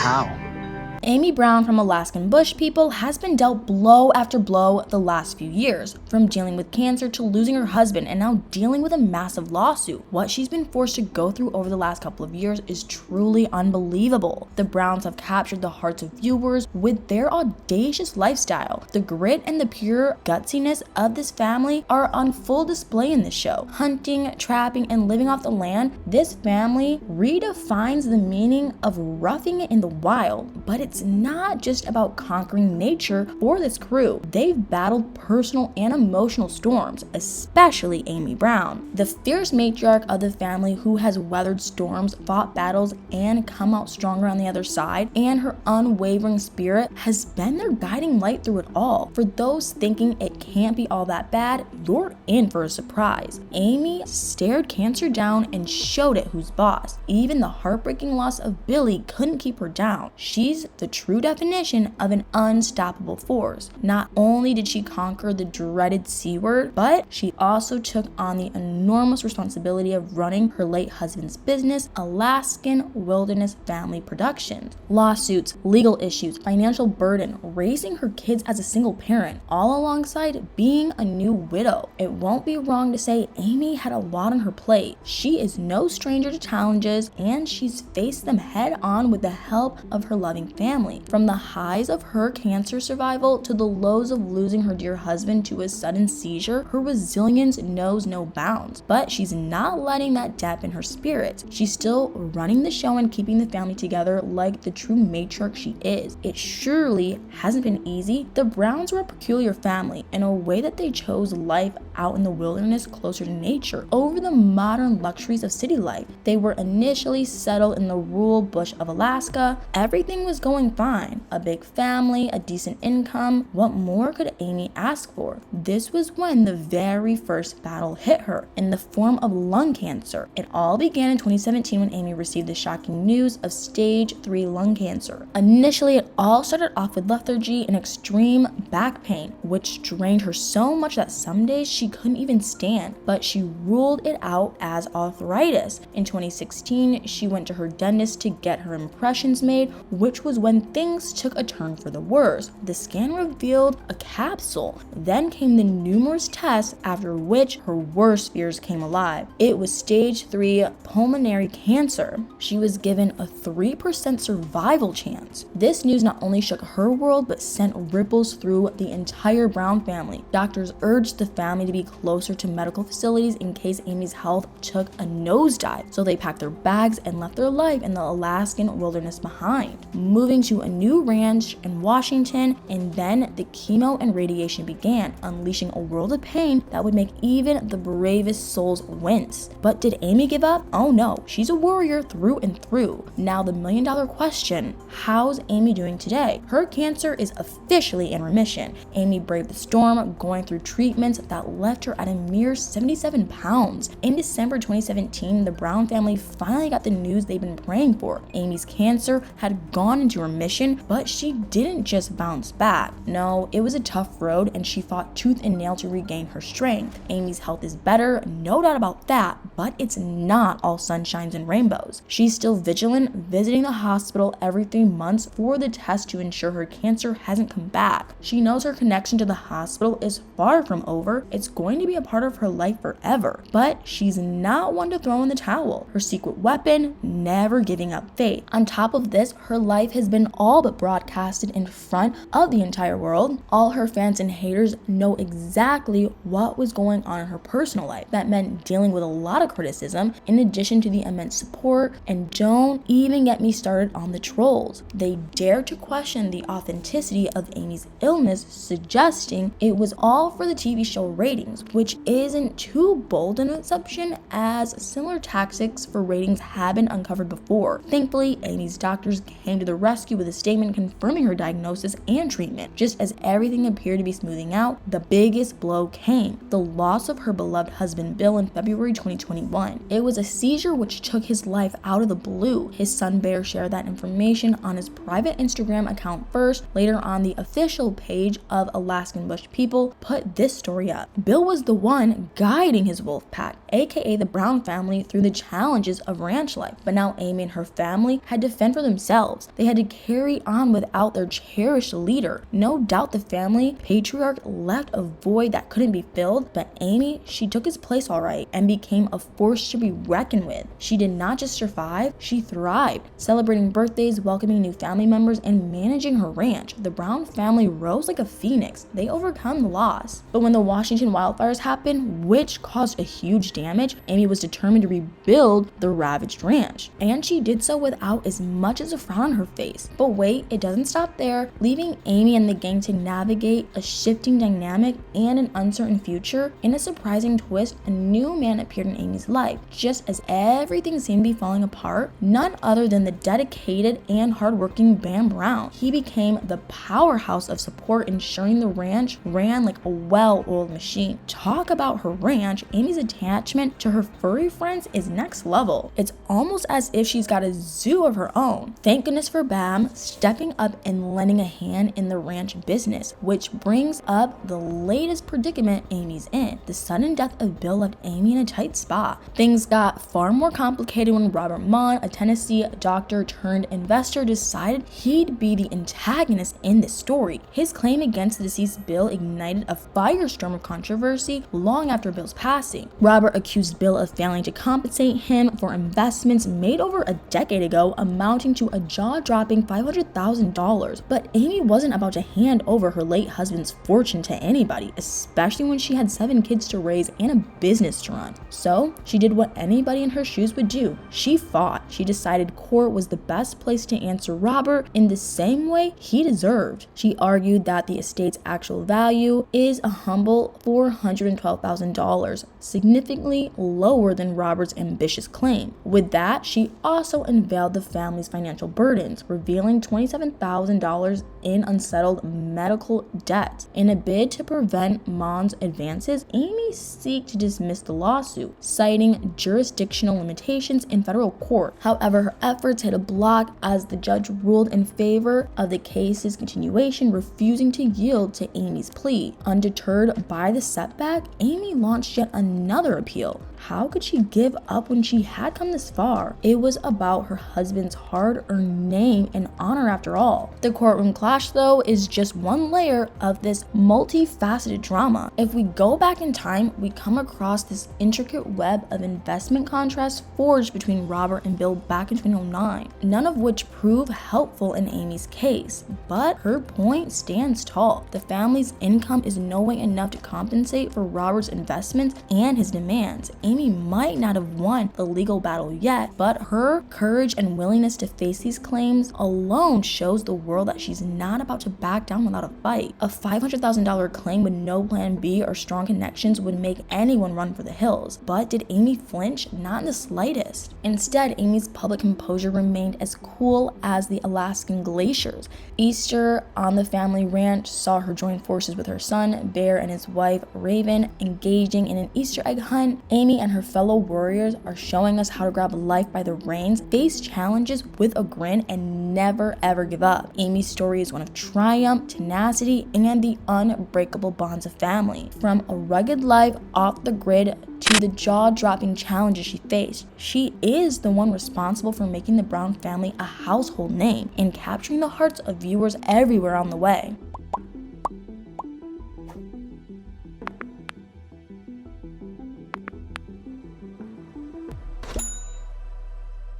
How? Amy Brown from Alaskan Bush people has been dealt blow after blow the last few years, from dealing with cancer to losing her husband and now dealing with a massive lawsuit. What she's been forced to go through over the last couple of years is truly unbelievable. The Browns have captured the hearts of viewers with their audacious lifestyle. The grit and the pure gutsiness of this family are on full display in this show. Hunting, trapping, and living off the land, this family redefines the meaning of roughing it in the wild, but it's not just about conquering nature for this crew. They've battled personal and emotional storms, especially Amy Brown, the fierce matriarch of the family who has weathered storms, fought battles, and come out stronger on the other side, and her unwavering spirit has been their guiding light through it all. For those thinking it can't be all that bad, you're in for a surprise. Amy stared cancer down and showed it who's boss. Even the heartbreaking loss of Billy couldn't keep her down. She's the true definition of an unstoppable force. Not only did she conquer the dreaded C word, but she also took on the enormous responsibility of running her late husband's business, Alaskan Wilderness Family Productions. Lawsuits, legal issues, financial burden, raising her kids as a single parent, all alongside being a new widow. It won't be wrong to say Amy had a lot on her plate. She is no stranger to challenges, and she's faced them head on with the help of her loving family. From the highs of her cancer survival to the lows of losing her dear husband to a sudden seizure, her resilience knows no bounds. But she's not letting that dampen her spirits. She's still running the show and keeping the family together like the true matriarch she is. It surely hasn't been easy. The Browns were a peculiar family in a way that they chose life out in the wilderness closer to nature over the modern luxuries of city life. They were initially settled in the rural bush of Alaska. Everything was going fine. A big family, a decent income. What more could Amy ask for? This was when the very first battle hit her in the form of lung cancer. It all began in 2017 when Amy received the shocking news of stage 3 lung cancer. Initially, it all started off with lethargy and extreme back pain, which drained her so much that some days she couldn't even stand, but she ruled it out as arthritis. In 2016, she went to her dentist to get her impressions made, which was when things took a turn for the worse. The scan revealed a capsule. Then came the numerous tests, after which her worst fears came alive. It was stage 3 pulmonary cancer. She was given a 3% survival chance. This news not only shook her world, but sent ripples through the entire Brown family. Doctors urged the family to be closer to medical facilities in case Amy's health took a nosedive, so they packed their bags and left their life in the Alaskan wilderness behind, moving to a new ranch in Washington. And then the chemo and radiation began, unleashing a world of pain that would make even the bravest souls wince. But did Amy give up? Oh no, she's a warrior through and through. Now the million-dollar question, how's Amy doing today? Her cancer is officially in remission. Amy braved the storm, going through treatments that left her at a mere 77 pounds. In December 2017, the Brown family finally got the news they've been praying for. Amy's cancer had gone into remission, but she didn't just bounce back. No, it was a tough road, and she fought tooth and nail to regain her strength. Amy's health is better, no doubt about that, but it's not all sunshines and rainbows. She's still vigilant, visiting the hospital every 3 months for the test to ensure her cancer hasn't come back. She knows her connection to the hospital is far from over. It's going to be a part of her life forever. But she's not one to throw in the towel. Her secret weapon, never giving up faith. On top of this, her life has been all but broadcasted in front of the entire world. All her fans and haters know exactly what was going on in her personal life. That meant dealing with a lot of criticism, in addition to the immense support. And don't even get me started on the trolls. They dared to question the authenticity of Amy's illness, suggesting it was all for the TV show ratings, which isn't too bold an assumption, as similar tactics for ratings have been uncovered before. Thankfully, Amy's doctors came to the rescue with a statement confirming her diagnosis and treatment. Just as everything appeared to be smoothing out, the biggest blow came: the loss of her beloved husband Bill in February 2021. It was a seizure which took his life out of the blue. His son Bear shared that information on his private Instagram account first. Later on, the official page of Alaskan Bush people put this story up. Bill was the one guiding his wolf pack, aka the Brown family, through the challenges of ranch life. But now Amy and her family had to fend for themselves. They had to carry on without their cherished leader. No doubt the family patriarch left a void that couldn't be filled, but Amy, she took his place alright and became a force to be reckoned with. She did not just survive, she thrived, celebrating birthdays, welcoming new family members, and managing her ranch. The Brown family rose like a phoenix. They overcome the loss. But when the Washington wildfires happened, which caused a huge damage, Amy was determined to rebuild the ravaged ranch. And she did so without as much as a frown on her face. But wait, it doesn't stop there. Leaving Amy and the gang to navigate a shifting dynamic and an uncertain future, in a surprising twist, a new man appeared in Amy's life. Just as everything seemed to be falling apart, none other than the dedicated and hardworking Bam Brown. He became the powerhouse of support, ensuring the ranch ran like a well-oiled machine. Talk about her ranch, Amy's attachment to her furry friends is next level. It's almost as if she's got a zoo of her own. Thank goodness for Bam stepping up and lending a hand in the ranch business, which brings up the latest predicament Amy's in. The sudden death of Bill left Amy in a tight spot. Things got far more complicated when Robert Mon, a Tennessee doctor turned investor, decided he'd be the antagonist in this story. His claim against the deceased Bill ignited a firestorm of controversy long after Bill's passing. Robert accused Bill of failing to compensate him for investments made over a decade ago, amounting to a jaw-dropping $500,000. But Amy wasn't about to hand over her late husband's fortune to anybody, especially when she had 7 kids to raise and a business to run. So she did what anybody in her shoes would do. She fought. She decided court was the best place to answer Robert in the same way he deserved. She argued that the estate's actual value is a humble $412,000, significantly lower than Robert's ambitious claim. With that, she also unveiled the family's financial burdens, revealing $27,000 in unsettled medical debt. In a bid to prevent Mon's advances, Amy sought to dismiss the lawsuit, citing jurisdictional limitations in federal court. However, her efforts hit a block as the judge ruled in favor of the case's continuation, refusing to yield to Amy's plea. Undeterred by the setback, Amy launched yet another appeal. How could she give up when she had come this far? It was about her husband's hard-earned name and honor after all. The courtroom clash, though, is just one layer of this multifaceted drama. If we go back in time, we come across this intricate web of investment contracts forged between Robert and Bill back in 2009, none of which prove helpful in Amy's case. But her point stands tall. The family's income is no way enough to compensate for Robert's investments and his demands. Amy might not have won the legal battle yet, but her courage and willingness to face these claims alone shows the world that she's not about to back down without a fight. A $500,000 claim with no plan B or strong connections would make anyone run for the hills. But did Amy flinch? Not in the slightest. Instead, Amy's public composure remained as cool as the Alaskan glaciers. Easter on the family ranch saw her join forces with her son, Bear, and his wife, Raven, engaging in an Easter egg hunt. Amy and her fellow warriors are showing us how to grab life by the reins, face challenges with a grin, and never ever give up. Amy's story is one of triumph, tenacity, and the unbreakable bonds of family. From a rugged life off the grid to the jaw-dropping challenges she faced, she is the one responsible for making the Brown family a household name and capturing the hearts of viewers everywhere on the way.